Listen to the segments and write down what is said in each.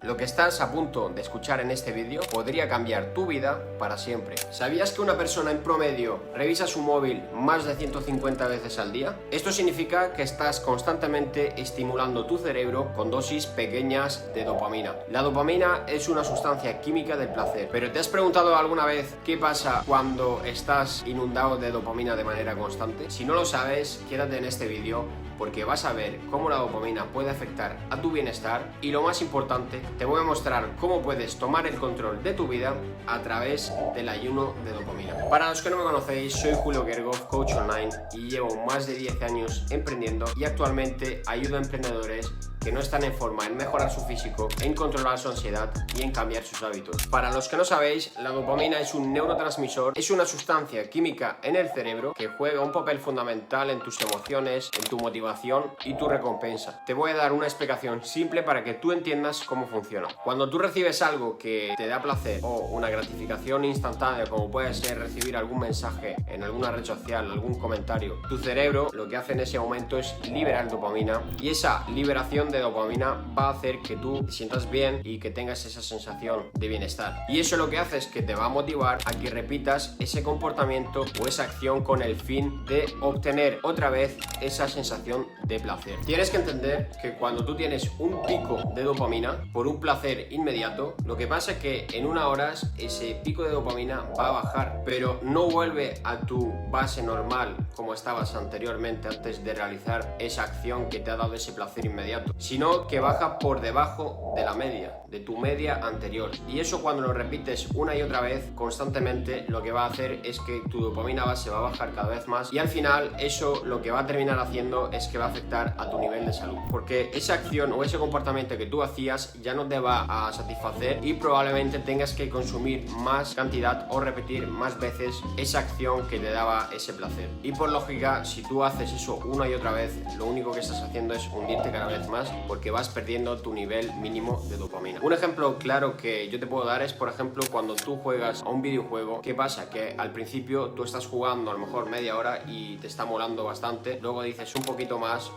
Lo que estás a punto de escuchar en este vídeo podría cambiar tu vida para siempre. ¿Sabías que una persona en promedio revisa su móvil más de 150 veces al día? Esto significa que estás constantemente estimulando tu cerebro con dosis pequeñas de dopamina. La dopamina es una sustancia química del placer, pero ¿te has preguntado alguna vez qué pasa cuando estás inundado de dopamina de manera constante? Si no lo sabes, quédate en este vídeo porque vas a ver cómo la dopamina puede afectar a tu bienestar y, lo más importante, te voy a mostrar cómo puedes tomar el control de tu vida a través del ayuno de dopamina. Para los que no me conocéis, soy Julio Gergov, coach online, y llevo más de 10 años emprendiendo y actualmente ayudo a emprendedores que no están en forma en mejorar su físico, en controlar su ansiedad y en cambiar sus hábitos. Para los que no sabéis, la dopamina es un neurotransmisor, es una sustancia química en el cerebro que juega un papel fundamental en tus emociones, en tu motivación y tu recompensa. Te voy a dar una explicación simple para que tú entiendas cómo funciona. Cuando tú recibes algo que te da placer o una gratificación instantánea, como puede ser recibir algún mensaje en alguna red social, algún comentario, tu cerebro lo que hace en ese momento es liberar dopamina, y esa liberación de dopamina va a hacer que tú te sientas bien y que tengas esa sensación de bienestar, y eso lo que hace es que te va a motivar a que repitas ese comportamiento o esa acción con el fin de obtener otra vez esa sensación de placer. Tienes que entender que cuando tú tienes un pico de dopamina por un placer inmediato, lo que pasa es que en unas horas ese pico de dopamina va a bajar, pero no vuelve a tu base normal como estabas anteriormente antes de realizar esa acción que te ha dado ese placer inmediato, sino que baja por debajo de la media, de tu media anterior. Y eso, cuando lo repites una y otra vez constantemente, lo que va a hacer es que tu dopamina base va a bajar cada vez más, y al final eso lo que va a terminar haciendo es que va a afectar a tu nivel de salud, porque esa acción o ese comportamiento que tú hacías ya no te va a satisfacer y probablemente tengas que consumir más cantidad o repetir más veces esa acción que te daba ese placer. Y por lógica, si tú haces eso una y otra vez, lo único que estás haciendo es hundirte cada vez más, porque vas perdiendo tu nivel mínimo de dopamina. Un ejemplo claro que yo te puedo dar es, por ejemplo, cuando tú juegas a un videojuego. ¿Qué pasa? Que al principio tú estás jugando a lo mejor media hora y te está molando bastante, luego dices un poquito más,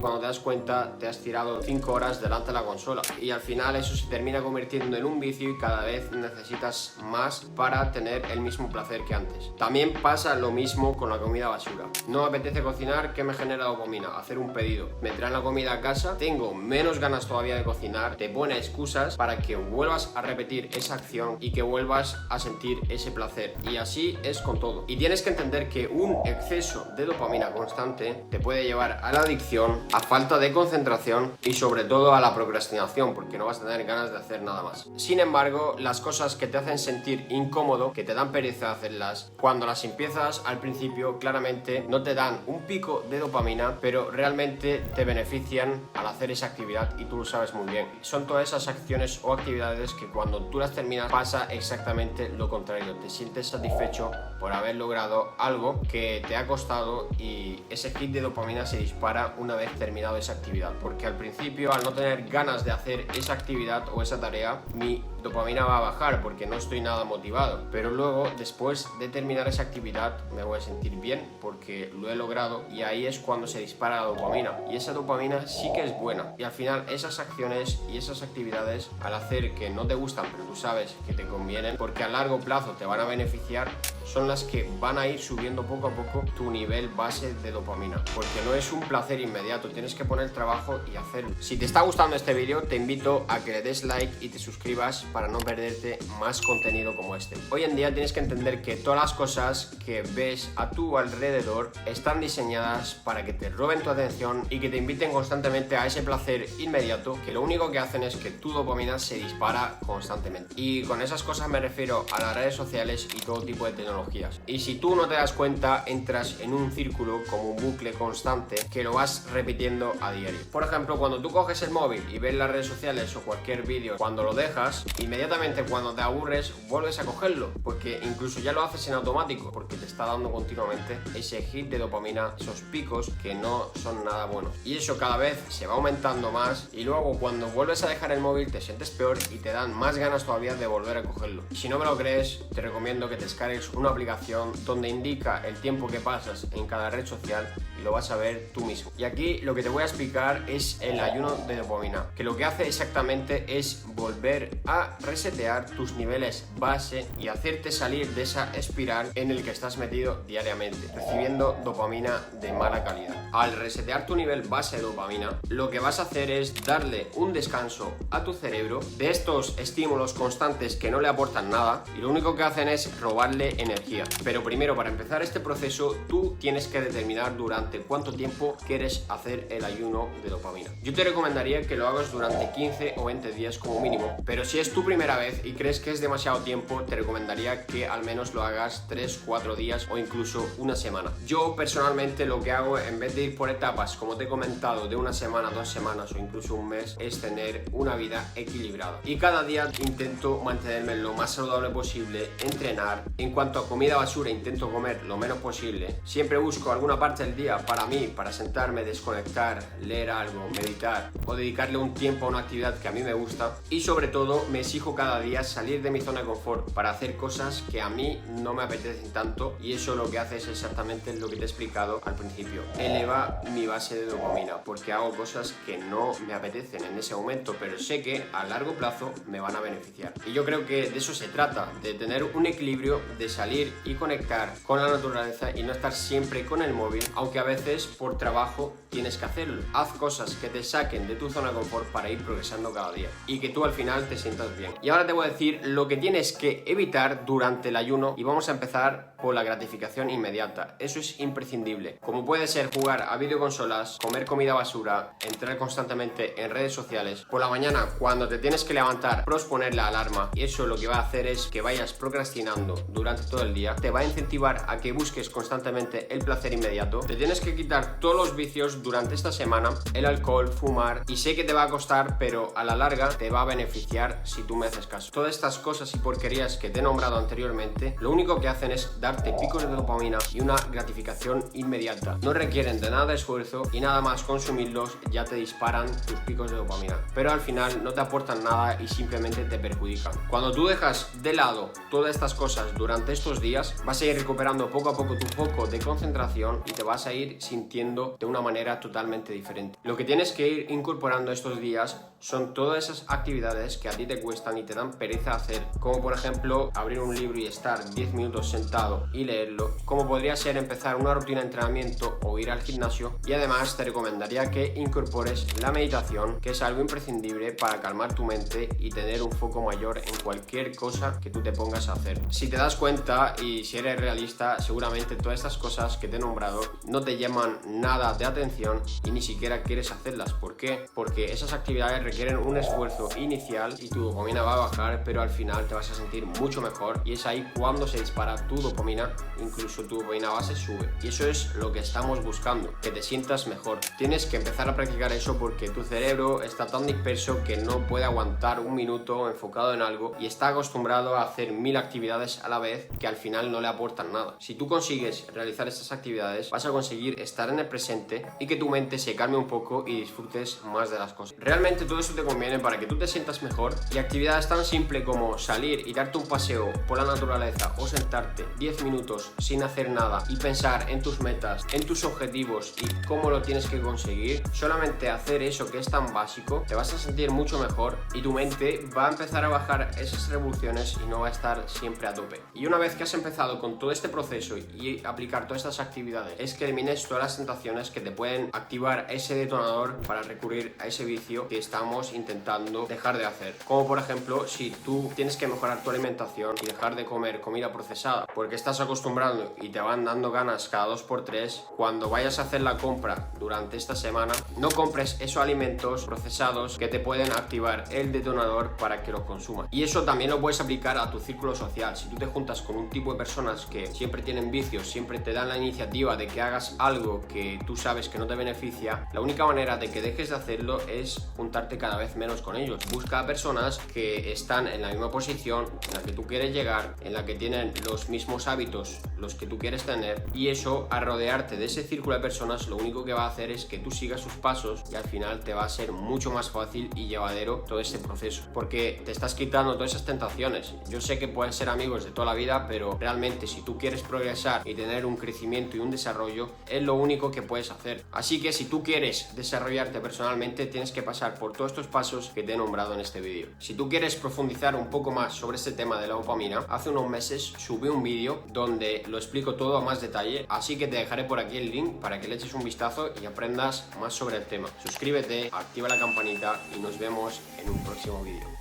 cuando te das cuenta te has tirado 5 horas delante de la consola, y al final eso se termina convirtiendo en un vicio y cada vez necesitas más para tener el mismo placer que antes. También pasa lo mismo con la comida basura. No me apetece cocinar, ¿qué me genera dopamina? Hacer un pedido. Me traen la comida a casa, tengo menos ganas todavía de cocinar, te pone excusas para que vuelvas a repetir esa acción y que vuelvas a sentir ese placer, y así es con todo. Y tienes que entender que un exceso de dopamina constante te puede llevar a la adicción, a falta de concentración y sobre todo a la procrastinación, porque no vas a tener ganas de hacer nada más. Sin embargo, las cosas que te hacen sentir incómodo, que te dan pereza hacerlas, cuando las empiezas al principio, claramente no te dan un pico de dopamina, pero realmente te benefician al hacer esa actividad, y tú lo sabes muy bien. Son todas esas acciones o actividades que cuando tú las terminas pasa exactamente lo contrario. Te sientes satisfecho por haber logrado algo que te ha costado, y ese hit de dopamina se dispara una vez terminado esa actividad, porque al principio, al no tener ganas de hacer esa actividad o esa tarea, mi dopamina va a bajar porque no estoy nada motivado, pero luego, después de terminar esa actividad, me voy a sentir bien porque lo he logrado, y ahí es cuando se dispara la dopamina, y esa dopamina sí que es buena. Y al final esas acciones y esas actividades, al hacer que no te gustan pero tú sabes que te convienen porque a largo plazo te van a beneficiar, son las que van a ir subiendo poco a poco tu nivel base de dopamina, porque no es un placer inmediato, tienes que poner trabajo y hacerlo. Si te está gustando este vídeo, te invito a que le des like y te suscribas para no perderte más contenido como este. Hoy en día tienes que entender que todas las cosas que ves a tu alrededor están diseñadas para que te roben tu atención y que te inviten constantemente a ese placer inmediato, que lo único que hacen es que tu dopamina se dispara constantemente. Y con esas cosas me refiero a las redes sociales y todo tipo de tecnologías. Y si tú no te das cuenta, entras en un círculo, como un bucle constante, que lo vas repitiendo a diario. Por ejemplo, cuando tú coges el móvil y ves las redes sociales o cualquier vídeo, cuando lo dejas, inmediatamente cuando te aburres vuelves a cogerlo, porque incluso ya lo haces en automático, porque te está dando continuamente ese hit de dopamina, esos picos que no son nada buenos, y eso cada vez se va aumentando más, y luego cuando vuelves a dejar el móvil te sientes peor y te dan más ganas todavía de volver a cogerlo. Si no me lo crees, te recomiendo que te descargues un una aplicación donde indica el tiempo que pasas en cada red social y lo vas a ver tú mismo. Y aquí lo que te voy a explicar es el ayuno de dopamina, que lo que hace exactamente es volver a resetear tus niveles base y hacerte salir de esa espiral en el que estás metido diariamente, recibiendo dopamina de mala calidad. Al resetear tu nivel base de dopamina, lo que vas a hacer es darle un descanso a tu cerebro de estos estímulos constantes que no le aportan nada y lo único que hacen es robarle energía. Pero primero, para empezar este proceso, tú tienes que determinar durante cuánto tiempo quieres hacer el ayuno de dopamina. Yo te recomendaría que lo hagas durante 15 o 20 días como mínimo, pero si es tu primera vez y crees que es demasiado tiempo, te recomendaría que al menos lo hagas 3-4 días o incluso una semana. Yo personalmente lo que hago, en vez de ir por etapas, como te he comentado, de una semana, 2 semanas o incluso un mes, es tener una vida equilibrada. Y cada día intento mantenerme lo más saludable posible, entrenar. En cuanto a comida basura, intento comer lo menos posible. Siempre busco alguna parte del día para mí, para sentarme, desconectar, leer algo, meditar o dedicarle un tiempo a una actividad que a mí me gusta. Y sobre todo me exijo cada día salir de mi zona de confort para hacer cosas que a mí no me apetecen tanto, y eso lo que hace es exactamente lo que te he explicado al principio: eleva mi base de dopamina, porque hago cosas que no me apetecen en ese momento, pero sé que a largo plazo me van a beneficiar. Y yo creo que de eso se trata, de tener un equilibrio, de salir y conectar con la naturaleza y no estar siempre con el móvil, aunque a veces por trabajo tienes que hacerlo. Haz cosas que te saquen de tu zona de confort para ir progresando cada día y que tú al final te sientas bien. Y ahora te voy a decir lo que tienes que evitar durante el ayuno, y vamos a empezar por la gratificación inmediata. Eso es imprescindible, como puede ser jugar a videoconsolas, comer comida basura, entrar constantemente en redes sociales. Por la mañana, cuando te tienes que levantar, posponer la alarma, y eso lo que va a hacer es que vayas procrastinando durante todo el día. Te va a incentivar a que busques constantemente el placer inmediato. Te tienes que quitar todos los vicios durante esta semana: el alcohol, fumar, y sé que te va a costar, pero a la larga te va a beneficiar si tú me haces caso. Todas estas cosas y porquerías que te he nombrado anteriormente, lo único que hacen es darte picos de dopamina y una gratificación inmediata. No requieren de nada de esfuerzo y nada más consumirlos ya te disparan tus picos de dopamina, pero al final no te aportan nada y simplemente te perjudican. Cuando tú dejas de lado todas estas cosas durante estos días, vas a ir recuperando poco a poco tu foco de concentración y te vas a ir sintiendo de una manera totalmente diferente. Lo que tienes que ir incorporando estos días son todas esas actividades que a ti te cuestan y te dan pereza hacer, como por ejemplo abrir un libro y estar 10 minutos sentado y leerlo, como podría ser empezar una rutina de entrenamiento o ir al gimnasio. Y además te recomendaría que incorpores la meditación, que es algo imprescindible para calmar tu mente y tener un foco mayor en cualquier cosa que tú te pongas a hacer. Si te das cuenta y si eres realista, seguramente todas estas cosas que te he nombrado no te llaman nada de atención y ni siquiera quieres hacerlas. ¿Por qué? Porque esas actividades requieren un esfuerzo inicial y tu dopamina va a bajar, pero al final te vas a sentir mucho mejor, y es ahí cuando se dispara tu dopamina, incluso tu dopamina base sube, y eso es lo que estamos buscando, que te sientas mejor. Tienes que empezar a practicar eso porque tu cerebro está tan disperso que no puede aguantar un minuto enfocado en algo y está acostumbrado a hacer 1000 actividades a la vez que al final no le aportan nada. Si tú consigues realizar estas actividades, vas a conseguir estar en el presente y que tu mente se calme un poco y disfrutes más de las cosas. Realmente todo eso te conviene para que tú te sientas mejor, y actividades tan simples como salir y darte un paseo por la naturaleza o sentarte 10 minutos sin hacer nada y pensar en tus metas, en tus objetivos y cómo lo tienes que conseguir. Solamente hacer eso, que es tan básico, te vas a sentir mucho mejor y tu mente va a empezar a bajar esas revoluciones y no va a estar siempre a tope. Y una vez que has empezado con todo este proceso y aplicar todas estas actividades, es que elimines todas las tentaciones que te pueden activar ese detonador para recurrir a ese vicio que estamos intentando dejar de hacer. Como por ejemplo, si tú tienes que mejorar tu alimentación y dejar de comer comida procesada porque estás acostumbrando y te van dando ganas cada 2x3, cuando vayas a hacer la compra durante esta semana, no compres esos alimentos procesados que te pueden activar el detonador para que los consumas. Y eso también lo puedes aplicar a tu círculo social. Si tú te juntas con un tipo de personas que siempre tienen vicios, siempre te dan la iniciativa de que hagas algo que tú sabes que no te beneficia, la única manera de que dejes de hacerlo es juntarte cada vez menos con ellos. Busca a personas que están en la misma posición en la que tú quieres llegar, en la que tienen los mismos hábitos hábitos los que tú quieres tener, y eso, al rodearte de ese círculo de personas, lo único que va a hacer es que tú sigas sus pasos y al final te va a ser mucho más fácil y llevadero todo este proceso, porque te estás quitando todas esas tentaciones. Yo sé que pueden ser amigos de toda la vida, pero realmente si tú quieres progresar y tener un crecimiento y un desarrollo, es lo único que puedes hacer. Así que si tú quieres desarrollarte personalmente, tienes que pasar por todos estos pasos que te he nombrado en este vídeo. Si tú quieres profundizar un poco más sobre este tema de la dopamina, hace unos meses subí un vídeo donde lo explico todo a más detalle, así que te dejaré por aquí el link para que le eches un vistazo y aprendas más sobre el tema. Suscríbete, activa la campanita y nos vemos en un próximo vídeo.